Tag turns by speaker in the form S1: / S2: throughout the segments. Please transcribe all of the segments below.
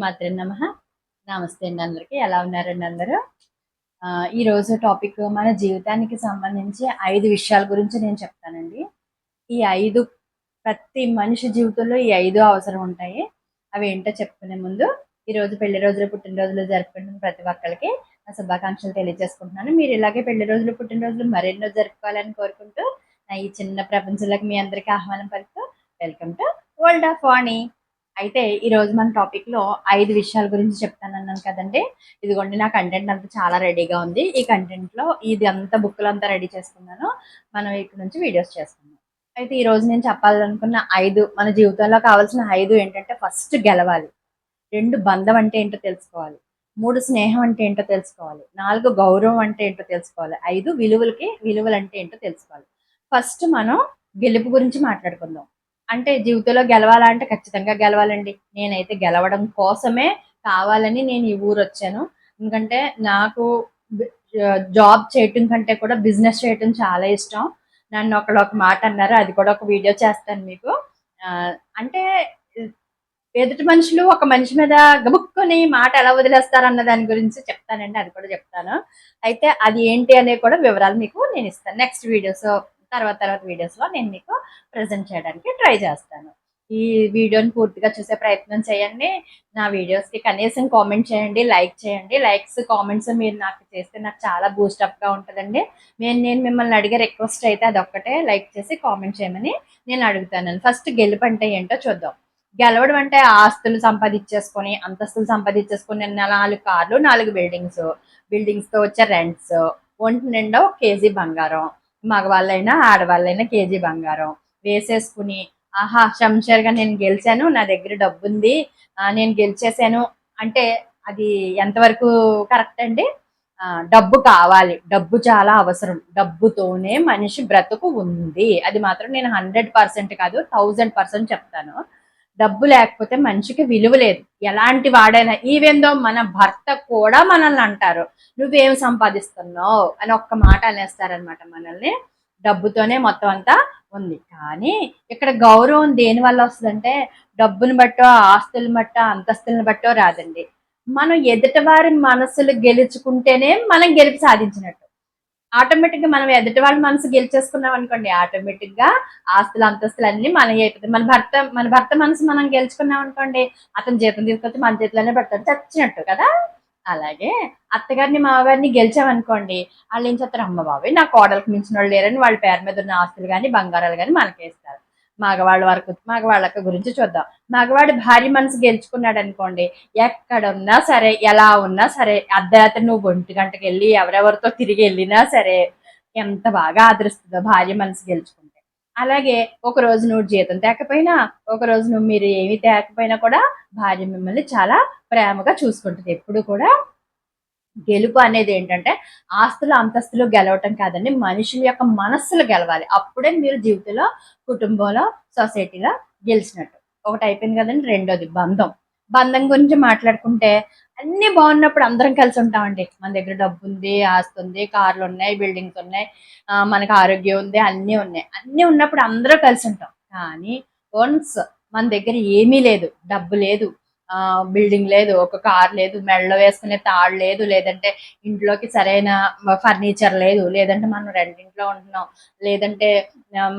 S1: శ్రీమాత్రే నమః. నమస్తే అండి అందరికి. ఎలా ఉన్నారండి అందరూ? ఈరోజు టాపిక్ మన జీవితానికి సంబంధించి 5 విషయాల గురించి నేను చెప్తానండి. ఈ 5 ప్రతి మనిషి జీవితంలో ఈ 5 అవసరం ఉంటాయి. అవేంటో చెప్పుకునే ముందు ఈరోజు పెళ్లి రోజులు, పుట్టినరోజులు జరుపుకుంటున్న ప్రతి ఒక్కరికి నా శుభాకాంక్షలు తెలియజేసుకుంటున్నాను. మీరు ఇలాగే పెళ్లి రోజులు, పుట్టినరోజులు మరెన్నో జరుపుకోవాలని కోరుకుంటూ నా ఈ చిన్న ప్రపంచంలోకి మీ అందరికీ ఆహ్వానం పలుకుతూ వెల్కమ్ టు వరల్డ్ ఆఫ్ వాణి. అయితే ఈరోజు మన టాపిక్లో 5 విషయాల గురించి చెప్తానన్నాను కదండి. ఇదిగోండి నా కంటెంట్ అంతా చాలా రెడీగా ఉంది. ఈ కంటెంట్లో ఇది అంతా బుక్లు అంతా రెడీ చేసుకున్నాను. మనం ఇక్కడ నుంచి వీడియోస్ చేస్తున్నాం. అయితే ఈరోజు నేను చెప్పాలనుకున్న 5 మన జీవితంలో కావాల్సిన 5 ఏంటంటే ఫస్ట్ గెలవాలి, 2 బంధం అంటే ఏంటో తెలుసుకోవాలి, 3 స్నేహం అంటే ఏంటో తెలుసుకోవాలి, 4 గౌరవం అంటే ఏంటో తెలుసుకోవాలి, 5 విలువలు అంటే ఏంటో తెలుసుకోవాలి. ఫస్ట్ మనం గెలుపు గురించి మాట్లాడుకుందాం. అంటే జీవితంలో గెలవాలంటే ఖచ్చితంగా గెలవాలండి. నేనైతే గెలవడం కోసమే కావాలని నేను ఈ ఊరు వచ్చాను. ఎందుకంటే నాకు జాబ్ చేయటం కంటే కూడా బిజినెస్ చేయటం చాలా ఇష్టం. నన్ను ఒక మాట అన్నారు, అది కూడా ఒక వీడియో చేస్తాను మీకు. అంటే ఎదుటి మనుషులు ఒక మనిషి మీద గబుక్కుని మాట ఎలా వదిలేస్తారు అన్న దాని గురించి చెప్తానండి, అది కూడా చెప్తాను. అయితే అది ఏంటి అనే కూడా వివరాలు మీకు నేను ఇస్తాను నెక్స్ట్ వీడియోస్, తర్వాత వీడియోస్లో నేను మీకు ప్రజెంట్ చేయడానికి ట్రై చేస్తాను. ఈ వీడియోని పూర్తిగా చూసే ప్రయత్నం చేయండి. నా వీడియోస్కి కనీసం కామెంట్ చేయండి, లైక్ చేయండి. లైక్స్ కామెంట్స్ మీరు నాకు చేస్తే నాకు చాలా బూస్టప్గా ఉంటుందండి. నేను మిమ్మల్ని అడిగే రిక్వెస్ట్ అయితే అదొక్కటే, లైక్ చేసి కామెంట్ చేయమని నేను అడుగుతాను. ఫస్ట్ గెలుపు అంటే ఏంటో చూద్దాం. గెలవడం అంటే ఆస్తులు సంపాదించేసుకొని, అంతస్తులు సంపాదించేసుకొని 4 కార్లు, 4 బిల్డింగ్స్తో వచ్చే రెంట్స్, ఒంటి నిండా 1 కేజీ బంగారం, మగవాళ్ళైనా ఆడవాళ్ళైనా కేజీ బంగారం వేసేసుకుని, ఆహా శంషేర్గా నేను గెలిచాను, నా దగ్గర డబ్బు ఉంది, నేను గెలిచేసాను అంటే అది ఎంతవరకు కరెక్ట్ అండి? డబ్బు కావాలి, డబ్బు చాలా అవసరం, డబ్బుతోనే మనిషి బ్రతుకు ఉంది. అది మాత్రం నేను 100% కాదు 1000% చెప్తాను. డబ్బు లేకపోతే మనిషికి విలువ లేదు. ఎలాంటి వాడైనా, ఈవెందో మన భర్త కూడా మనల్ని అంటారు, నువ్వేం సంపాదిస్తున్నావు అని ఒక్క మాట అనేస్తారనమాట మనల్ని. డబ్బుతోనే మొత్తం అంతా ఉంది. కానీ ఇక్కడ గౌరవం దేని వల్ల వస్తుందంటే డబ్బుని బట్టో, ఆస్తులను బట్టో, అంతస్తులను బట్టో రాదండి. మనం ఎదుటి వారి మనసులు గెలుచుకుంటేనే మనం గెలుపు సాధించినట్టు. ఆటోమేటిక్గా మనం ఎదుటి వాళ్ళ మనసు గెలిచేసుకున్నాం అనుకోండి, ఆటోమేటిక్గా ఆస్తులు అంతస్తులు అన్ని మన అయిపోతాయి. మన భర్త మనసు మనం గెలుచుకున్నాం అనుకోండి, అతని జీతం తీసుకొచ్చి మన చేతిలోనే పెడతాడు చచ్చినట్టు కదా. అలాగే అత్తగారిని మామగారిని గెలిచామనుకోండి, వాళ్ళు ఏం చేస్తారు, అమ్మ బాబాయ్ నా కోడలకు మించిన వాళ్ళు లేరని వాళ్ళ పేరు మీద ఉన్న ఆస్తులు కానీ బంగారాలు కానీ మనకేస్తారు. మగవాళ్ళ గురించి చూద్దాం. మగవాడి భార్య మనసు గెలుచుకున్నాడు అనుకోండి, ఎక్కడున్నా సరే, ఎలా ఉన్నా సరే, అర్ధరాత్రి నువ్వు 1 గంటకి వెళ్ళి ఎవరెవరితో తిరిగి వెళ్ళినా సరే ఎంత బాగా ఆదరిస్తుందో భార్య మనసు గెలుచుకుంటే. అలాగే ఒక రోజు నువ్వు జీతం తేకపోయినా, ఒక రోజు మీరు ఏమి తేకపోయినా కూడా భార్య మిమ్మల్ని చాలా ప్రేమగా చూసుకుంటుంది. ఎప్పుడు కూడా గెలుపు అనేది ఏంటంటే ఆస్తులు అంతస్తులు గెలవటం కాదండి, మనుషుల యొక్క మనస్సులు గెలవాలి. అప్పుడే మీరు జీవితంలో, కుటుంబంలో, సొసైటీలో గెలిచినట్టు. ఒకటి అయిపోయింది కదండి. రెండోది బంధం. బంధం గురించి మాట్లాడుకుంటే అన్ని బాగున్నప్పుడు అందరం కలిసి ఉంటామండి. మన దగ్గర డబ్బు ఉంది, ఆస్తి ఉంది, కార్లు ఉన్నాయి, బిల్డింగ్స్ ఉన్నాయి, మనకు ఆరోగ్యం ఉంది, అన్నీ ఉన్నాయి. అన్నీ ఉన్నప్పుడు అందరూ కలిసి ఉంటాం. కానీ వన్స్ మన దగ్గర ఏమీ లేదు, డబ్బు లేదు, బిల్డింగ్ లేదు, ఒక కార్ లేదు, మెడలో వేసుకునే తాడు లేదు, లేదంటే ఇంట్లోకి సరైన ఫర్నిచర్ లేదు, లేదంటే మనం రెండింట్లో ఉంటున్నాం, లేదంటే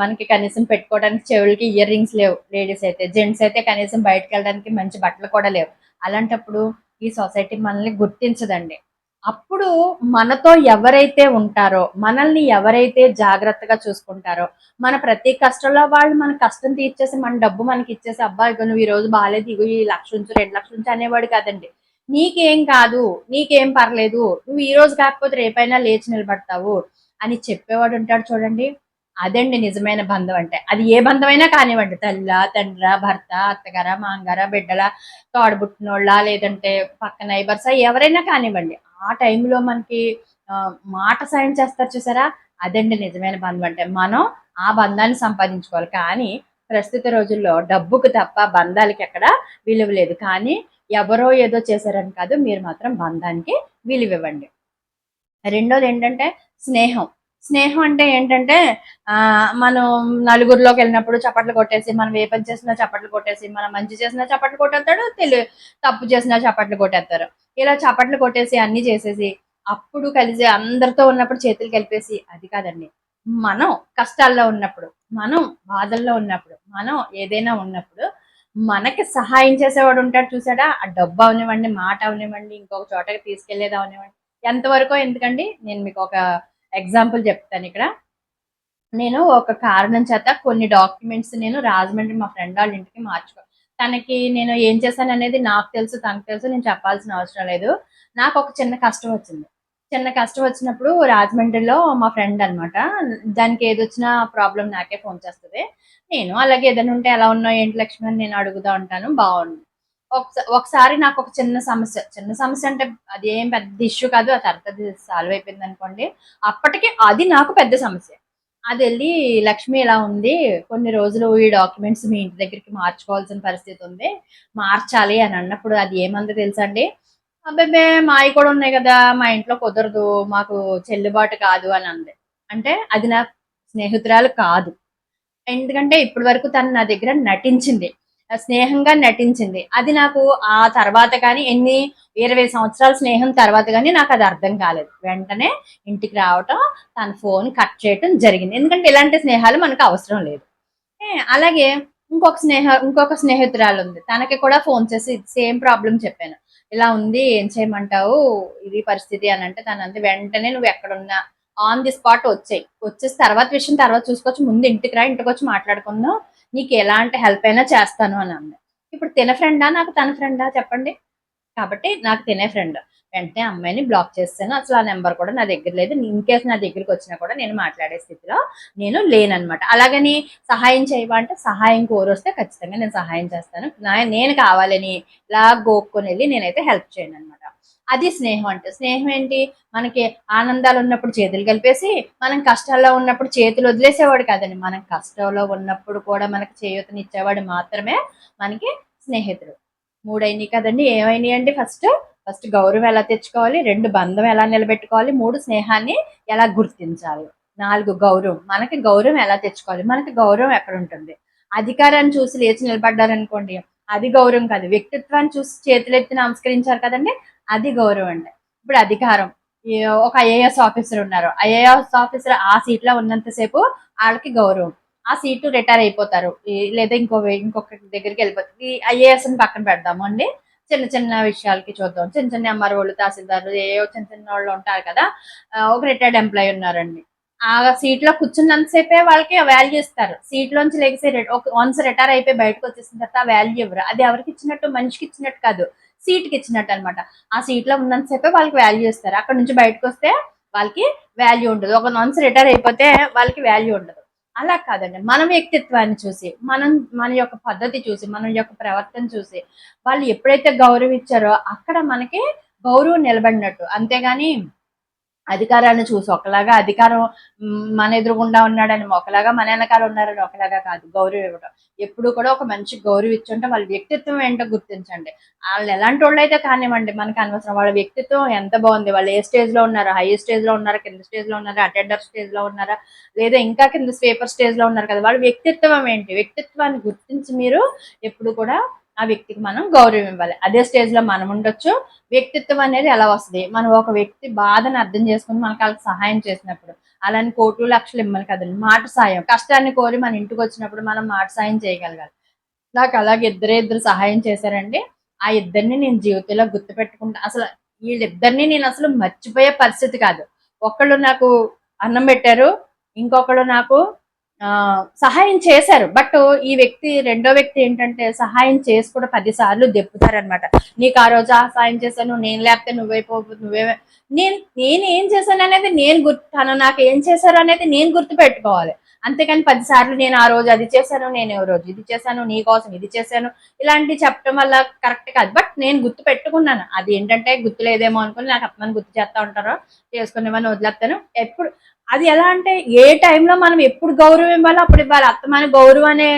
S1: మనకి కనీసం పెట్టుకోవడానికి చెవులకి ఇయర్ రింగ్స్ లేవు, లేడీస్ అయితే. జెంట్స్ అయితే కనీసం బయటకు వెళ్ళడానికి మంచి బట్టలు కూడా లేవు. అలాంటప్పుడు ఈ సొసైటీ మనల్ని గుర్తించదండి. అప్పుడు మనతో ఎవరైతే ఉంటారో, మనల్ని ఎవరైతే జాగ్రత్తగా చూసుకుంటారో, మన ప్రతి కష్టంలో వాళ్ళు మన కష్టం తీర్చేసి మన డబ్బు మనకి ఇచ్చేసి, అబ్బా ఇక నువ్వు ఈ రోజు బాగాలేదు, ఇగో ఈ 1,00,000 ఉంచు, 2,00,000 ఉంచు అనేవాడు కాదండి. నీకేం కాదు, నీకేం పర్లేదు, నువ్వు ఈ రోజు కాకపోతే రేపైనా లేచి నిలబడతావు అని చెప్పేవాడు ఉంటాడు చూడండి. అదండి నిజమైన బంధం అంటే. అది ఏ బంధమైనా కానివ్వండి, తల్లా, తండ్రా, భర్త, అత్తగారా, మాంగారా, బిడ్డల, తోడబుట్టినోళ్ళ, లేదంటే పక్క నైబర్సా, ఎవరైనా కానివ్వండి. ఆ టైంలో మనకి మాట సాయం చేస్తారు చూసారా, అదండి నిజమైన బంధం అంటే. మనం ఆ బంధాన్ని సంపాదించుకోవాలి. కానీ ప్రస్తుత రోజుల్లో డబ్బుకు తప్ప బంధాలకి ఎక్కడ విలువ లేదు. కానీ ఎవరో ఏదో చేశారని కాదు, మీరు మాత్రం బంధానికి విలువ ఇవ్వండి. రెండోది ఏంటంటే స్నేహం. స్నేహం అంటే ఏంటంటే మనం నలుగురిలోకి వెళ్ళినప్పుడు చప్పట్లు కొట్టేసి, మనం ఏ పని చేసినా చప్పట్లు కొట్టేసి, మనం మంచి చేసినా చప్పట్లు కొట్టేస్తాడు, తప్పు చేసినా చప్పట్లు కొట్టేస్తారు. ఇలా చప్పట్లు కొట్టేసి అన్ని చేసేసి అప్పుడు కలిసి అందరితో ఉన్నప్పుడు చేతులు కలిపేసి అది కాదండి. మనం కష్టాల్లో ఉన్నప్పుడు, మనం బాధల్లో ఉన్నప్పుడు, మనం ఏదైనా ఉన్నప్పుడు మనకి సహాయం చేసేవాడు ఉంటాడు చూసాడా? ఆ డబ్బు అవనివ్వండి, మాట అవనివ్వండి, ఇంకొక చోటకి తీసుకెళ్లేది అవనివ్వండి, ఎంతవరకో ఎందుకండి నేను మీకు ఒక ఎగ్జాంపుల్ చెప్తాను ఇక్కడ. నేను ఒక కారణం చేత కొన్ని డాక్యుమెంట్స్ నేను రాజమండ్రి మా ఫ్రెండ్ వాళ్ళ ఇంటికి తనకి నేను ఏం చేశాననేది నాకు తెలుసు, తనకు తెలుసు. నేను చెప్పాల్సిన అవసరం లేదు. నాకు ఒక చిన్న కష్టం వచ్చింది. చిన్న కష్టం వచ్చినప్పుడు రాజమండ్రిలో మా ఫ్రెండ్ అనమాట. దానికి ఏదొచ్చినా ప్రాబ్లమ్ నాకే ఫోన్ చేస్తది. నేను అలాగే ఏదైనా ఉంటే ఎలా ఉన్నావు? ఏంటి లక్ష్మి అని నేను అడుగుతా ఉంటాను. బావుంది. ఒకసారి నాకు ఒక చిన్న సమస్య అంటే అది ఏం పెద్ద ఇష్యూ కాదు. ఆ తర్వాత అది సాల్వ్ అయిపోయిందనుకోండి. అప్పటికి అది నాకు పెద్ద సమస్య. అదెళ్ళి లక్ష్మి ఇలా ఉంది. కొన్ని రోజులు ఈ డాక్యుమెంట్స్ మీ ఇంటి దగ్గరికి మార్చుకోవాల్సిన పరిస్థితి ఉంది. మార్చాలి అని అన్నప్పుడు అది ఏమందో తెలుసా అండి? అబ్బబ్బే! మాయి కూడా ఉన్నాయి గదా! మా ఇంట్లో కుదరదు. మాకు చెల్లుబాటు కాదు అని అంది. అంటే అది నా స్నేహితురాలు కాదు. ఎందుకంటే ఇప్పటి వరకు తను నా దగ్గర నటించింది. స్నేహంగా నటించింది. అది నాకు ఆ తర్వాత కానీ 20 సంవత్సరాల స్నేహం తర్వాత గాని నాకది అర్థం కాలేదు. వెంటనే ఇంటికి రావటం, తన ఫోన్ కట్ చేయటం జరిగింది. ఎందుకంటే ఇలాంటి స్నేహాలు మనకు అవసరం లేదు. అలాగే ఇంకొక స్నేహితురాలుంది. తనకి కూడా ఫోన్ చేసి సేమ్ ప్రాబ్లమ్ చెప్పాను. ఇలా ఉంది, ఏం చేయమంటావు? ఇది పరిస్థితి అనంటే తనంది, వెంటనే నువ్వెక్కడున్నా ఆన్ ది స్పాట్ వచ్చేయి. వచ్చేసి తర్వాత విషయం తర్వాత చూసుకోవచ్చు. ముందు ఇంటికి రా, ఇంటికొచ్చి మాట్లాడుకుందాం. నీకు ఎలాంటి హెల్ప్ అయినా చేస్తాను అని అంది. ఇప్పుడు తిన ఫ్రెండా? నాకు తన ఫ్రెండా చెప్పండి? కాబట్టి నాకు తినే ఫ్రెండ్. వెంటనే అమ్మాయిని బ్లాక్ చేసేసాను. అసలు ఆ నెంబర్ కూడా నా దగ్గర లేదు. ఇన్‌కేస్ నా దగ్గరికి వచ్చినా కూడా నేను మాట్లాడే స్థితిలో నేను లేననమాట. అలాగని సహాయం చేయవా అంటే సహాయం కోరొస్తే ఖచ్చితంగా నేను సహాయం చేస్తాను. నేను కావాలని ఇలా గోక్కొనెళ్ళి నేనైతే హెల్ప్ చేయననమాట. అది స్నేహం అంటే. స్నేహం ఏంటి? మనకి ఆనందాలు ఉన్నప్పుడు చేతులు కలిపేసి, మనం కష్టాల్లో ఉన్నప్పుడు చేతులు వదిలేసేవాడు కాదండి. మనం కష్టంలో ఉన్నప్పుడు కూడా మనకు చేయూతనిచ్చేవాడు మాత్రమే మనకి స్నేహితుడు. 3 అయినాయి కదండీ! ఏమైనాయండి ఫస్ట్? ఫస్ట్ గౌరవం ఎలా తెచ్చుకోవాలి? 2 బంధం ఎలా నిలబెట్టుకోవాలి? 3 స్నేహాన్ని ఎలా గుర్తించాలి? 4 గౌరవం. మనకి గౌరవం ఎలా తెచ్చుకోవాలి? మనకి గౌరవం ఎక్కడుంటుంది? అధికారాన్ని చూసి లేచి నిలబడ్డారనుకోండి, అది గౌరవం కాదు. వ్యక్తిత్వాన్ని చూసి చేతులెత్తి నమస్కరించారు కదండీ! అది గౌరవం అండి. ఇప్పుడు అధికారం. ఒక ఐఏఎస్ ఆఫీసర్ ఉన్నారు. ఐఏఎస్ ఆఫీసర్ ఆ సీట్‌లో ఉన్నంత సేపు ఆళ్ళకి గౌరవం. ఆ సీటు రిటైర్ అయిపోతారు. లేదా ఇంకొక దగ్గరికి వెళ్ళిపోతారు. ఈ ఐఏఎస్‌ని పక్కన పెడదాము అండి. చిన్న చిన్న విషయాలకి చూద్దాం. చిన్న చిన్న ఎంఆర్ఓలు, తహసీల్దార్లు ఏవో చిన్న చిన్నోళ్ళు ఉంటారు కదా! ఒక రిటైర్డ్ ఎంప్లాయీ ఉన్నారండి. ఆ సీట్‌లో కూర్చున్నంత సేపే వాళ్ళకి వాల్యూ ఇస్తారు. సీట్‌లోంచి లెగిసి వన్స్ రిటైర్ అయిపోయి బయటకొచ్చేసిన తర్వాత ఆ వాల్యూ ఇవ్వరు. అది ఎవరికి ఇచ్చినట్టు? మనిషికి ఇచ్చినట్టు కాదు. సీట్‌కి ఇచ్చినట్టు అనమాట. ఆ సీట్‌లో ఉన్నంత సేపే వాళ్ళకి వాల్యూ ఇస్తారు. అక్కడి నుంచి బయటకొస్తే వాళ్ళకి వాల్యూ ఉండదు. వన్స్ రిటైర్ అయిపోతే వాళ్ళకి వాల్యూ ఉండదు. అలా కాదండి. మన వ్యక్తిత్వాన్ని చూసి, మన యొక్క పద్ధతి చూసి, మన యొక్క ప్రవర్తన చూసి, వాళ్ళు ఎప్పుడైతే గౌరవం ఇచ్చారో అక్కడ మనకి గౌరవం నిలబడినట్టు. అంతేగాని అధికారాన్ని చూసి ఒకలాగా, అధికారం మన ఎదురుగుండా ఉన్నాడని ఒకలాగా, మన వెనకాల ఉన్నారని ఒకలాగా కాదు గౌరవం ఇవ్వడం. ఎప్పుడు కూడా ఒక మనిషికి గౌరవం ఇచ్చుంటే వాళ్ళ వ్యక్తిత్వం ఏంటో గుర్తించండి. ఆళ్ళు ఎలాంటోళ్ళైతే కానివ్వండి మనకు అనవసరం. వాళ్ళ వ్యక్తిత్వం ఎంత బాగుంది, వాళ్ళు ఏ స్టేజ్‌లో ఉన్నారు, హై స్టేజ్‌లో ఉన్నారా, కింద స్టేజ్‌లో ఉన్నారా, అటెండర్ స్టేజ్‌లో ఉన్నారా, లేదా ఇంకా కింద స్వీపర్ స్టేజ్‌లో ఉన్నారు కదా! వాళ్ళ వ్యక్తిత్వం ఏంటి? వ్యక్తిత్వాన్ని గుర్తించి మీరు ఎప్పుడు కూడా ఆ వ్యక్తికి మనం గౌరవం ఇవ్వాలి. అదే స్టేజ్‌లో మనం ఉండొచ్చు. వ్యక్తిత్వం అనేది ఎలా వస్తది? మనం ఒక వ్యక్తి బాధను అర్థం చేసుకొని మనకు ఆళ్ళకి సహాయం చేసినప్పుడు. అలాని కోట్లు, లక్షలు ఇమ్మని కదండీ. మాట సాయం. కష్టాన్ని కోరి మన ఇంటికొచ్చినప్పుడు మనం మాట సాయం చేయగలగాలి. నాకు అలాగే ఇద్దరు సహాయం చేశారండి. ఆ ఇద్దరిని నేను జీవితంలో గుర్తుపెట్టుకుంటా. అసలు వీళ్ళిద్దరిని నేనసలు మర్చిపోయే పరిస్థితి కాదు. ఒకళ్ళు నాకు అన్నం పెట్టారు. ఇంకొకళ్ళు నాకు సహాయం చేశారు. బట్ రెండో వ్యక్తి ఏంటంటే సహాయం చేసి కూడా 10 సార్లు దెప్పుతారనమాట. నీకు ఆ రోజు ఆ సాయం చేశాను. నేను లేకపోతే నువ్వే నేనేం చేశాననేది తను నాకు ఏం చేశారు అనేది నేను గుర్తుపెట్టుకోవాలి. అంతేకాని 10 సార్లు నేను ఆ రోజు అది చేశాను, నేను ఈ రోజు ఇది చేశాను, నీ కోసం ఇది చేశాను, ఇలాంటివి చెప్పడం వల్ల కరెక్ట్ కాదు. బట్ నేను గుర్తు పెట్టుకున్నాను. అది ఏంటంటే గుర్తులేదేమో అనుకుని నాకు అత్తమని గుర్తు చేస్తా ఉంటారో, చేసుకునేమని వదిలేస్తాను. అది ఎలా అంటే ఏ టైంలో మనం ఎప్పుడు గౌరవం ఇవ్వాలో అప్పుడు ఇవ్వాలి. అత్తమాని గౌరవం అనే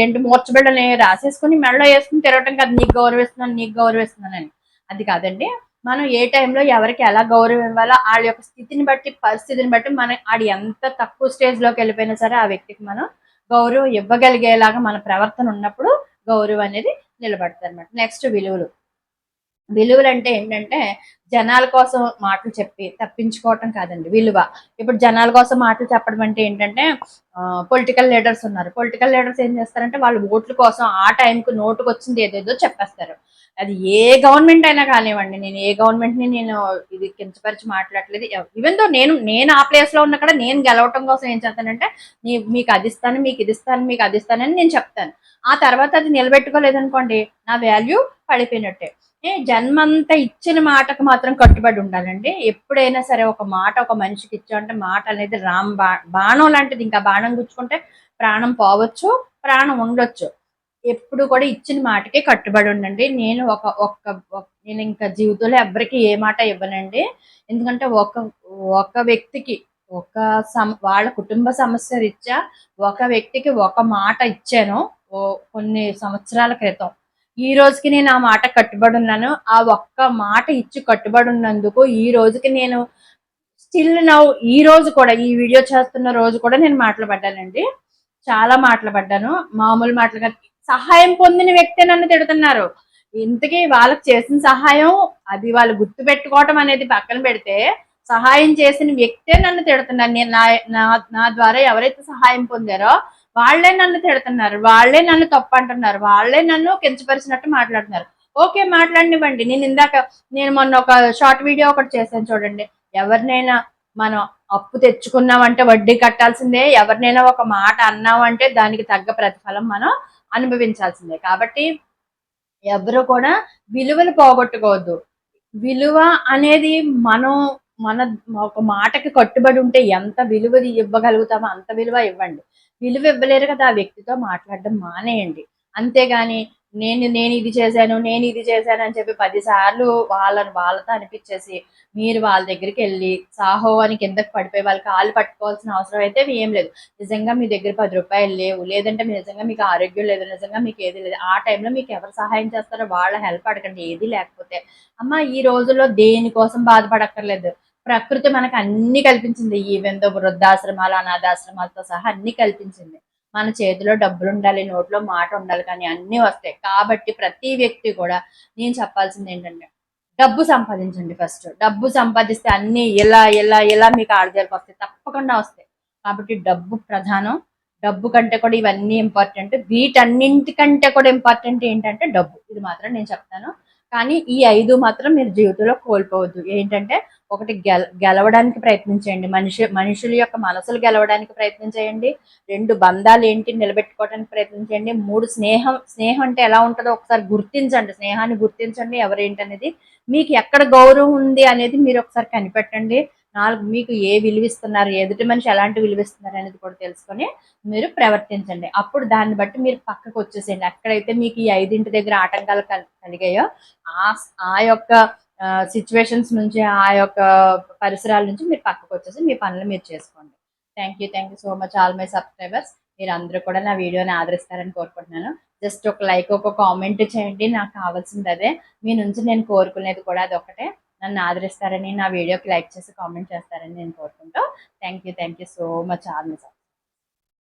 S1: ఏంటి మూర్చబిడ్డని రాసేసుకుని మెడలో వేసుకుని తిరగటం కాదు. నీకు గౌరవిస్తున్నాను, నీకు గౌరవిస్తున్నానని. అది కాదండి. మనం ఏ టైంలో ఎవరికి ఎలా గౌరవం ఇవ్వాలో వాళ్ళ యొక్క స్థితిని బట్టి, పరిస్థితిని బట్టి మనం ఆడు ఎంత తక్కువ స్టేజ్లోకి వెళ్ళిపోయినా సరే ఆ వ్యక్తికి మనం గౌరవం ఇవ్వగలిగేలాగా మన ప్రవర్తన ఉన్నప్పుడు గౌరవం అనేది నిలబడుతుంది అనమాట. నెక్స్ట్ విలువలు. విలువలు అంటే ఏంటంటే జనాల కోసం మాటలు చెప్పి తప్పించుకోవటం కాదండి విలువ. ఇప్పుడు జనాల కోసం మాటలు చెప్పడం అంటే ఏంటంటే పొలిటికల్ లీడర్స్ ఉన్నారు. పొలిటికల్ లీడర్స్ ఏం చేస్తారంటే వాళ్ళు ఓట్ల కోసం ఆ టైంకి నోటుకు వచ్చింది ఏదేదో చెప్పేస్తారు. అది ఏ గవర్నమెంట్ అయినా కానివ్వండి. నేను ఏ గవర్నమెంట్ని నేను ఇది కించపరిచి మాట్లాడలేదు. ఈవెన్ దో నేను ఆ ప్లేస్లో ఉన్న కూడా నేను గెలవటం కోసం ఏం చేస్తానంటే మీకు అది ఇస్తాను, మీకు ఇది ఇస్తాను, మీకు అది ఇస్తానని నేను చెప్తాను. ఆ తర్వాత అది నిలబెట్టుకోలేదనుకోండి నా వాల్యూ పడిపోయినట్టే. జన్మంతా ఇచ్చిన మాటకు మాత్రం కట్టుబడి ఉండాలండి. ఎప్పుడైనా సరే ఒక మాట ఒక మనిషికి ఇచ్చామంటే మాట అనేది బాణం లాంటిది. ఇంకా బాణం గుచ్చుకుంటే ప్రాణం పోవచ్చు, ప్రాణం ఉండొచ్చు. ఎప్పుడు కూడా ఇచ్చిన మాటకే కట్టుబడి ఉండండి. నేను నేను ఇంకా జీవితంలో ఎవరికి ఏ మాట ఇవ్వనండి. ఎందుకంటే ఒక వ్యక్తికి వాళ్ళ కుటుంబ సమస్య రీత్యా ఒక వ్యక్తికి ఒక మాట ఇచ్చాను కొన్ని సంవత్సరాల క్రితం. ఈ రోజుకి నేను ఆ మాట కట్టుబడి ఉన్నాను. ఆ ఒక్క మాట ఇచ్చి కట్టుబడి ఉన్నందుకు ఈ రోజుకి నేను స్టిల్ నౌ ఈ రోజు కూడా ఈ వీడియో చేస్తున్న రోజు కూడా నేను మాటలు పడ్డానండి. చాలా మాటలు పడ్డాను. మామూలు మాటలు కాదు. సహాయం పొందిన వ్యక్తే నన్ను తిడుతున్నారు. ఇంతకీ వాళ్ళకి చేసిన సహాయం అది వాళ్ళు గుర్తు పెట్టుకోవటం అనేది పక్కన పెడితే సహాయం చేసిన వ్యక్తే నన్ను తిడుతున్నారు. నేను నా ద్వారా ఎవరైతే సహాయం పొందారో వాళ్లే నన్ను తిడుతున్నారు, వాళ్లే నన్ను తప్పు అంటున్నారు, వాళ్లే నన్ను కించపరిచినట్టు మాట్లాడుతున్నారు. ఓకే, మాట్లాడినివ్వండి. నేను మొన్న ఒక షార్ట్ వీడియో ఒకటి చేశాను చూడండి. ఎవరినైనా మనం అప్పు తెచ్చుకున్నామంటే వడ్డీ కట్టాల్సిందే, ఎవరినైనా ఒక మాట అన్నామంటే దానికి తగ్గ ప్రతిఫలం మనం అనుభవించాల్సిందే. కాబట్టి ఎవరు కూడా విలువలు పోగొట్టుకోవద్దు. విలువ అనేది మనం మన ఒక మాటకి కట్టుబడి ఉంటే ఎంత విలువ ఇవ్వగలుగుతామో అంత విలువ ఇవ్వండి. విలువ ఇవ్వలేరు కదా ఆ వ్యక్తితో మాట్లాడడం మానేయండి. అంతేగాని నేను ఇది చేశాను, నేను ఇది చేశాను అని చెప్పి 10 సార్లు వాళ్ళతో అనిపించేసి మీరు వాళ్ళ దగ్గరికి వెళ్ళి సాహో అని కిందకి పడిపోయి వాళ్ళ కాళ్ళు పట్టుకోవాల్సిన అవసరం అయితే ఏం లేదు. నిజంగా మీ దగ్గర 10 రూపాయలు లేవు, లేదంటే నిజంగా మీకు ఆరోగ్యం లేదు, నిజంగా మీకు ఏది లేదు, ఆ టైంలో మీకు ఎవరు సహాయం చేస్తారో వాళ్ళ హెల్ప్ అడగండి. ఏది లేకపోతే అమ్మ ఈ రోజుల్లో దేనికోసం బాధపడక్కర్లేదు. ప్రకృతి మనకు అన్ని కల్పించింది. ఈవెన్ దో వృద్ధాశ్రమాలు, అనాథాశ్రమాలతో సహా అన్ని కల్పించింది. మన చేతిలో డబ్బులు ఉండాలి, నోట్లో మాట ఉండాలి, కానీ అన్నీ వస్తాయి. కాబట్టి ప్రతి వ్యక్తి కూడా నేను చెప్పాల్సింది ఏంటంటే డబ్బు సంపాదించండి ఫస్ట్. డబ్బు సంపాదిస్తే అన్ని ఇలా మీకు ఆడజాలకు వస్తాయి, తప్పకుండా వస్తాయి. కాబట్టి డబ్బు ప్రధానం. డబ్బు కంటే కూడా ఇవన్నీ ఇంపార్టెంట్. వీటన్నింటికంటే కూడా ఇంపార్టెంట్ ఏంటంటే డబ్బు. ఇది మాత్రం నేను చెప్తాను. కానీ ఈ 5 మాత్రం మీరు జీవితంలో కోల్పోవద్దు. ఏంటంటే ఒకటి గెలవడానికి ప్రయత్నించండి. మనుషుల యొక్క మనసులు గెలవడానికి ప్రయత్నం చేయండి. 2 బంధాలు ఏంటి నిలబెట్టుకోవడానికి ప్రయత్నించండి. 3 స్నేహం అంటే ఎలా ఉంటుందో ఒకసారి గుర్తించండి. స్నేహాన్ని గుర్తించండి ఎవరేంటనేది. మీకు ఎక్కడ గౌరవం ఉంది అనేది మీరు ఒకసారి కనిపెట్టండి. 4 మీకు ఏ విలువిస్తున్నారు, ఎదుటి మనిషి ఎలాంటి విలువిస్తున్నారు అనేది కూడా తెలుసుకొని మీరు ప్రవర్తించండి. అప్పుడు దాన్ని బట్టి మీరు పక్కకు వచ్చేసేయండి. ఎక్కడైతే మీకు ఈ 5 దగ్గర ఆటంకాలు కలిగాయో ఆ యొక్క సిచ్యువేషన్స్ నుంచి, ఆ యొక్క పరిసరాల నుంచి మీరు పక్కకు వచ్చేసి మీ పనులు మీరు చేసుకోండి. Thank you so much all my subscribers. మీరు అందరూ కూడా నా వీడియోని ఆదరిస్తారని కోరుకుంటున్నాను. జస్ట్ ఒక లైక్, ఒక కామెంట్ చేయండి. నాకు కావాల్సింది అదే. మీ నుంచి నేను కోరుకునేది కూడా అది ఒకటే. నన్ను ఆదరిస్తారని, నా వీడియోకి లైక్ చేసి కామెంట్ చేస్తారని నేను కోరుకుంటూ thank you so much all my subscribers.